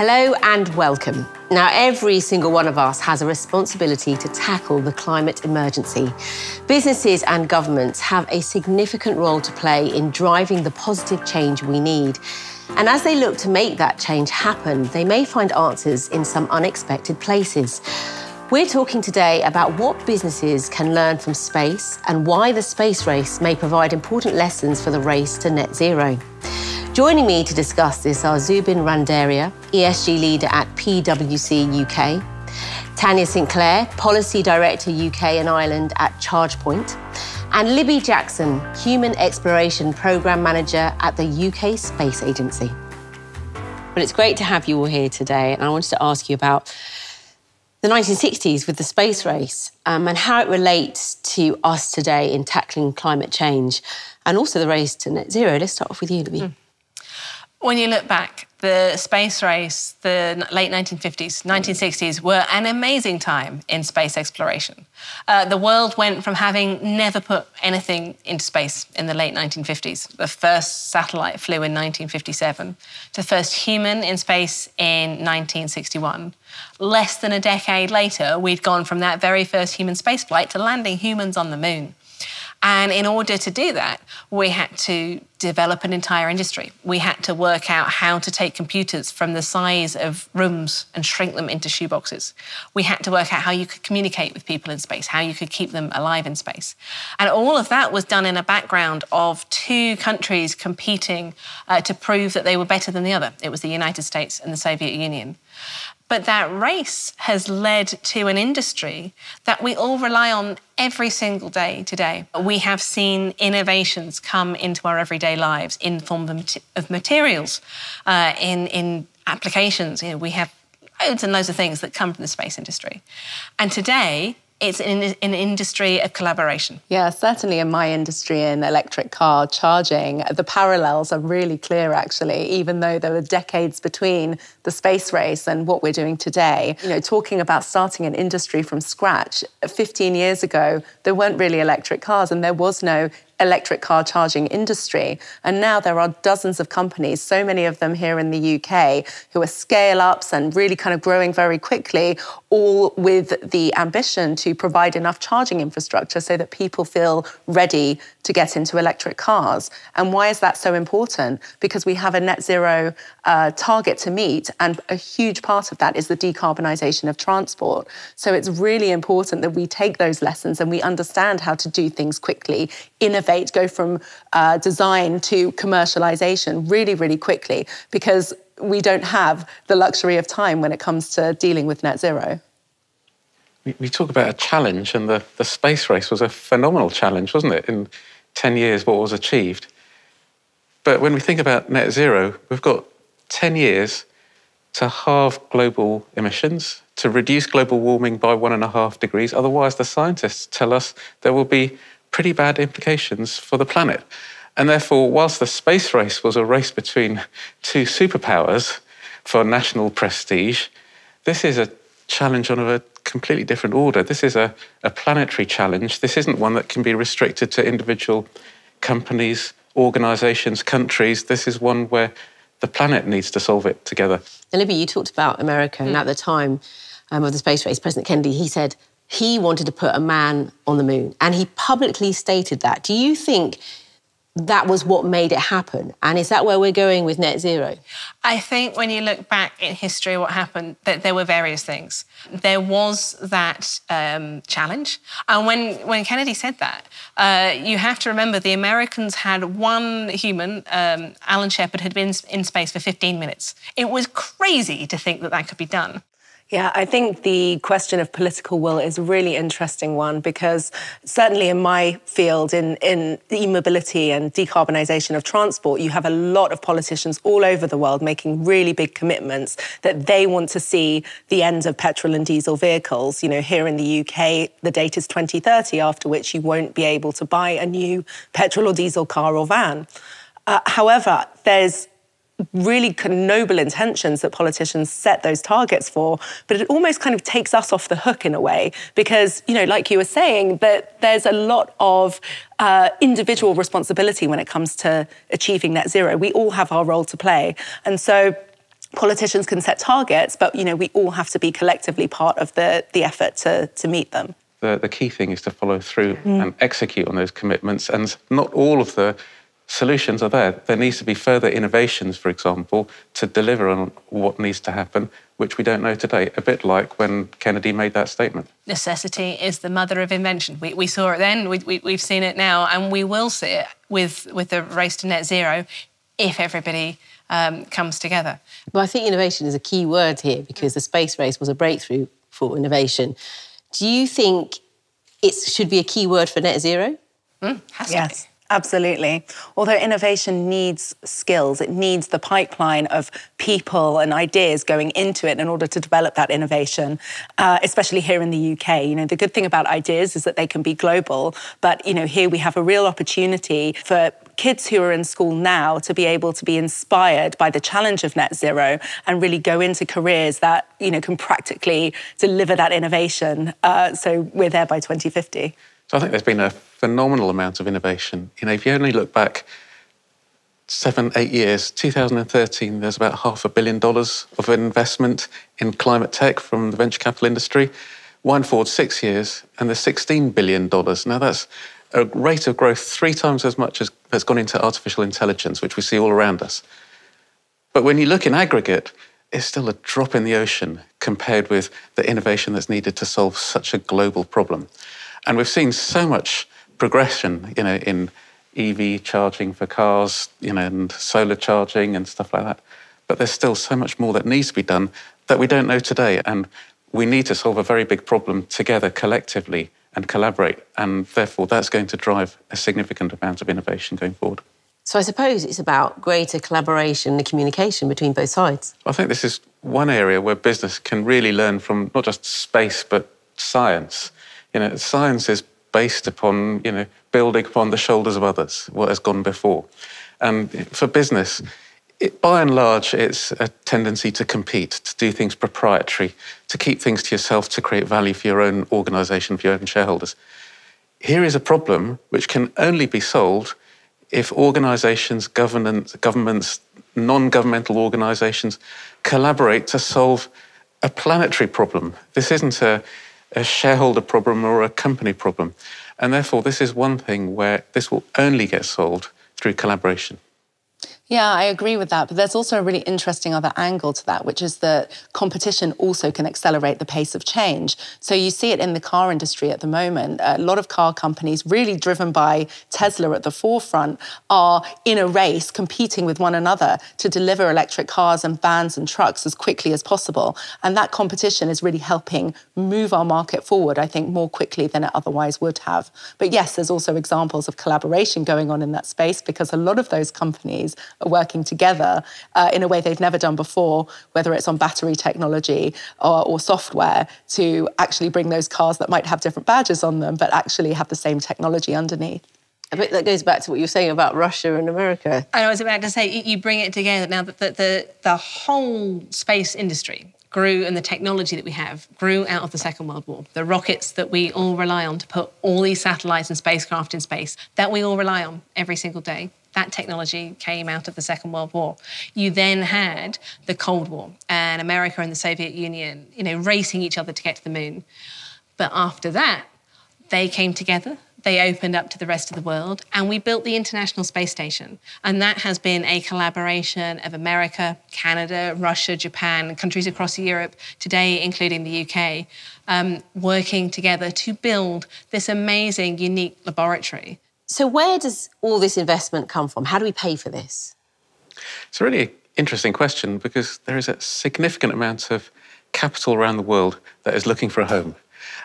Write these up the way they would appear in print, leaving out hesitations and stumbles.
Hello and welcome. Now, every single one of us has a responsibility to tackle the climate emergency. Businesses and governments have a significant role to play in driving the positive change we need. And as they look to make that change happen, they may find answers in some unexpected places. We're talking today about what businesses can learn from space and why the space race may provide important lessons for the race to net zero. Joining me to discuss this are Zubin Randaria, ESG leader at PwC UK, Tanya Sinclair, Policy Director UK and Ireland at ChargePoint, and Libby Jackson, Human Exploration Programme Manager at the UK Space Agency. Well, it's great to have you all here today, and I wanted to ask you about the 1960s with the space race and how it relates to us today in tackling climate change and also the race to net zero. Let's start off with you, Libby. When you look back, the space race, the late 1950s, 1960s were an amazing time in space exploration. The world went from having never put anything into space in the late 1950s. The first satellite flew in 1957, to the first human in space in 1961. Less than a decade later, we'd gone from that very first human spaceflight to landing humans on the moon. And in order to do that, we had to develop an entire industry. We had to work out how to take computers from the size of rooms and shrink them into shoeboxes. We had to work out how you could communicate with people in space, how you could keep them alive in space. And all of that was done in a background of two countries competing to prove that they were better than the other. It was the United States and the Soviet Union. But that race has led to an industry that we all rely on every single day today. We have seen innovations come into our everyday lives in the form of materials, in applications. You know, we have loads and loads of things that come from the space industry. And today, it's an industry of collaboration. Yeah, certainly in my industry, in electric car charging, the parallels are really clear, actually, even though there were decades between the space race and what we're doing today. You know, talking about starting an industry from scratch, 15 years ago, there weren't really electric cars and there was no electric car charging industry. And now there are dozens of companies, so many of them here in the UK, who are scale-ups and really kind of growing very quickly, all with the ambition to provide enough charging infrastructure so that people feel ready to get into electric cars. And why is that so important? Because we have a net zero target to meet, and a huge part of that is the decarbonisation of transport. So it's really important that we take those lessons and we understand how to do things quickly, innovate, go from design to commercialisation really, really quickly, because we don't have the luxury of time when it comes to dealing with net zero. We talk about a challenge, and the space race was a phenomenal challenge, wasn't it? In 10 years, what was achieved. But when we think about net zero, we've got 10 years to halve global emissions, to reduce global warming by 1.5 degrees. Otherwise, the scientists tell us there will be pretty bad implications for the planet. And therefore, whilst the space race was a race between two superpowers for national prestige, this is a challenge on a completely different order. This is a planetary challenge. This isn't one that can be restricted to individual companies, organisations, countries. This is one where the planet needs to solve it together. And Libby, you talked about America, and at the time of the space race, President Kennedy, he said he wanted to put a man on the moon, and he publicly stated that. Do you think that was what made it happen? And is that where we're going with net zero? I think when you look back in history, what happened, that there were various things. There was that challenge. And when Kennedy said that, you have to remember the Americans had one human, Alan Shepard, had been in space for 15 minutes. It was crazy to think that that could be done. Yeah, I think the question of political will is a really interesting one, because certainly in my field, in e-mobility and decarbonisation of transport, you have a lot of politicians all over the world making really big commitments that they want to see the end of petrol and diesel vehicles. You know, here in the UK, the date is 2030, after which you won't be able to buy a new petrol or diesel car or van. However, there's really noble intentions that politicians set those targets for, but it almost kind of takes us off the hook in a way, because, you know, like you were saying, that there's a lot of individual responsibility when it comes to achieving net zero. We all have our role to play. And so politicians can set targets, but we all have to be collectively part of the effort to meet them. The key thing is to follow through and execute on those commitments. And not all of the solutions are there. There needs to be further innovations, for example, to deliver on what needs to happen, which we don't know today, a bit like when Kennedy made that statement. Necessity is the mother of invention. We saw it then, we've seen it now, and we will see it with the race to net zero if everybody comes together. Well, I think innovation is a key word here because the space race was a breakthrough for innovation. Do you think it should be a key word for net zero? Has to Yes. be. Absolutely. Although innovation needs skills, it needs the pipeline of people and ideas going into it in order to develop that innovation, especially here in the UK. The good thing about ideas is that they can be global, but, here we have a real opportunity for kids who are in school now to be able to be inspired by the challenge of net zero and really go into careers that, can practically deliver that innovation. So we're there by 2050. So I think there's been a phenomenal amount of innovation. If you only look back 7, 8 years, 2013, there's about $500 million of investment in climate tech from the venture capital industry. Wind forward 6 years, and there's $16 billion. Now, that's a rate of growth 3 times as much as has gone into artificial intelligence, which we see all around us. But when you look in aggregate, it's still a drop in the ocean compared with the innovation that's needed to solve such a global problem. And we've seen so much progression, in EV charging for cars, and solar charging and stuff like that. But there's still so much more that needs to be done that we don't know today. And we need to solve a very big problem together, collectively, and collaborate. And therefore, that's going to drive a significant amount of innovation going forward. So I suppose it's about greater collaboration and communication between both sides. I think this is one area where business can really learn from not just space, but science. Science is based upon, building upon the shoulders of others, what has gone before. And for business, by and large, it's a tendency to compete, to do things proprietary, to keep things to yourself, to create value for your own organisation, for your own shareholders. Here is a problem which can only be solved if organisations, governments, non-governmental organisations collaborate to solve a planetary problem. This isn't a shareholder problem or a company problem. And therefore, this is one thing where this will only get solved through collaboration. Yeah, I agree with that. But there's also a really interesting other angle to that, which is that competition also can accelerate the pace of change. So you see it in the car industry at the moment. A lot of car companies, really driven by Tesla at the forefront, are in a race competing with one another to deliver electric cars and vans and trucks as quickly as possible. And that competition is really helping move our market forward, I think, more quickly than it otherwise would have. But yes, there's also examples of collaboration going on in that space because a lot of those companies are working together in a way they've never done before, whether it's on battery technology or software, to actually bring those cars that might have different badges on them, but actually have the same technology underneath. I bet that goes back to what you were saying about Russia and America. I was about to say, you bring it together now that the whole space industry grew, and the technology that we have grew out of the Second World War. The rockets that we all rely on to put all these satellites and spacecraft in space, that we all rely on every single day, that technology came out of the Second World War. You then had the Cold War and America and the Soviet Union, racing each other to get to the moon. But after that, they came together, they opened up to the rest of the world, and we built the International Space Station. And that has been a collaboration of America, Canada, Russia, Japan, countries across Europe, today including the UK, working together to build this amazing, unique laboratory. So where does all this investment come from? How do we pay for this? It's a really interesting question because there is a significant amount of capital around the world that is looking for a home.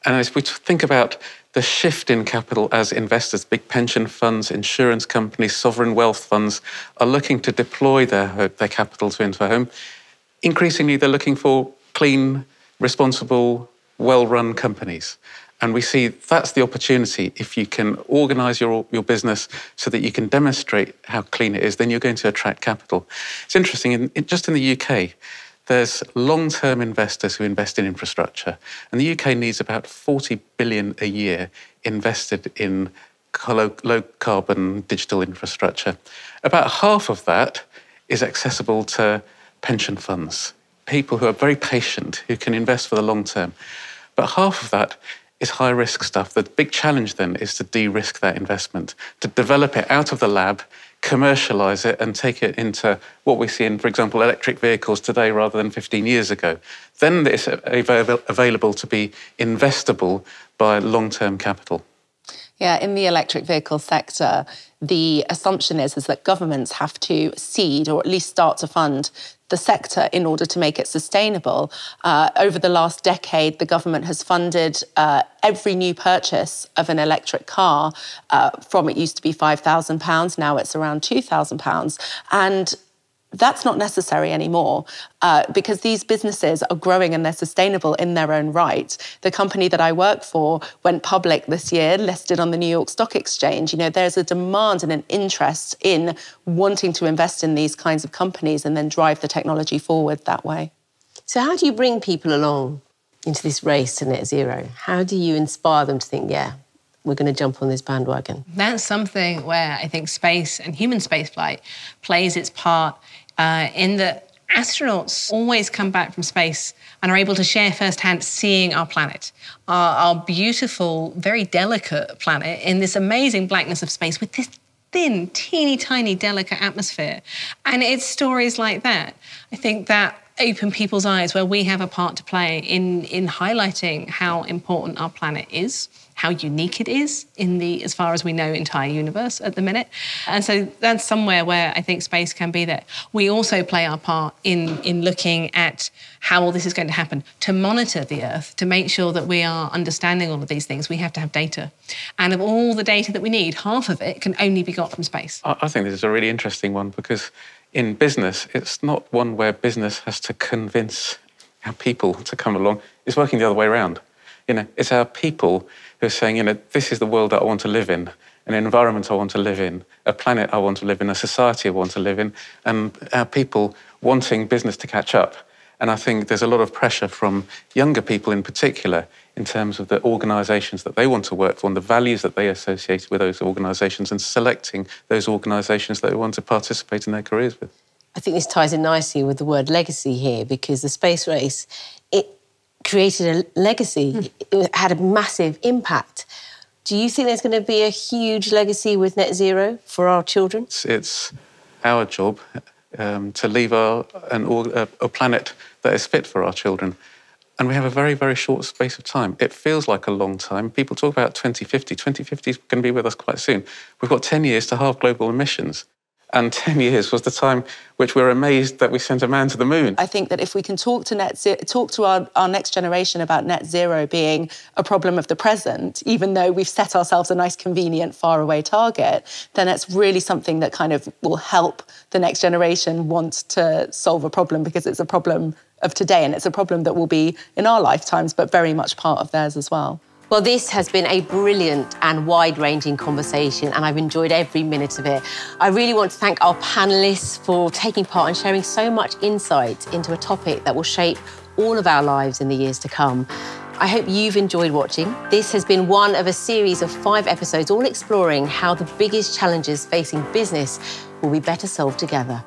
And as we think about the shift in capital as investors, big pension funds, insurance companies, sovereign wealth funds are looking to deploy their capital into a home. Increasingly, they're looking for clean, responsible, well-run companies. And we see that's the opportunity. If you can organise your business so that you can demonstrate how clean it is, then you're going to attract capital. It's interesting, just in the UK, there's long-term investors who invest in infrastructure. And the UK needs about 40 billion a year invested in low-carbon digital infrastructure. About half of that is accessible to pension funds, people who are very patient, who can invest for the long term. But half of that is high-risk stuff. The big challenge then is to de-risk that investment, to develop it out of the lab, commercialise it and take it into what we see in, for example, electric vehicles today rather than 15 years ago. Then it's available to be investable by long-term capital. Yeah, in the electric vehicle sector, the assumption is that governments have to seed or at least start to fund the sector in order to make it sustainable. Over the last decade, the government has funded every new purchase of an electric car from it used to be £5,000, now it's around £2,000. And that's not necessary anymore because these businesses are growing and they're sustainable in their own right. The company that I work for went public this year, listed on the New York Stock Exchange. You know, there's a demand and an interest in wanting to invest in these kinds of companies and then drive the technology forward that way. So how do you bring people along into this race to net zero? How do you inspire them to think, yeah, we're going to jump on this bandwagon? That's something where I think space and human spaceflight plays its part in that astronauts always come back from space and are able to share firsthand seeing our planet, our beautiful, very delicate planet in this amazing blackness of space with this thin, teeny tiny, delicate atmosphere. And it's stories like that, I think, that open people's eyes, where we have a part to play in highlighting how important our planet is, how unique it is in the, as far as we know, entire universe at the minute. And so that's somewhere where I think space can be there. We also play our part in looking at how all this is going to happen, to monitor the Earth, to make sure that we are understanding all of these things. We have to have data. And of all the data that we need, half of it can only be got from space. I think this is a really interesting one because in business, it's not one where business has to convince our people to come along. It's working the other way around. You know, it's our people who are saying, you know, this is the world that I want to live in, an environment I want to live in, a planet I want to live in, a society I want to live in, and our people wanting business to catch up. And I think there's a lot of pressure from younger people in particular in terms of the organisations that they want to work for and the values that they associate with those organisations and selecting those organisations that they want to participate in their careers with. I think this ties in nicely with the word legacy here, because the space race, it created a legacy. It had a massive impact. Do you think there's going to be a huge legacy with net zero for our children? It's our job to leave a planet that is fit for our children. And we have a very, very short space of time. It feels like a long time. People talk about 2050. 2050 is going to be with us quite soon. We've got 10 years to halve global emissions. And 10 years was the time which we're amazed that we sent a man to the moon. I think that if we can talk to our next generation about net zero being a problem of the present, even though we've set ourselves a nice, convenient, faraway target, then it's really something that kind of will help the next generation want to solve a problem, because it's a problem of today and it's a problem that will be in our lifetimes, but very much part of theirs as well. Well, this has been a brilliant and wide-ranging conversation, and I've enjoyed every minute of it. I really want to thank our panellists for taking part and sharing so much insight into a topic that will shape all of our lives in the years to come. I hope you've enjoyed watching. This has been one of a series of 5 episodes, all exploring how the biggest challenges facing business will be better solved together.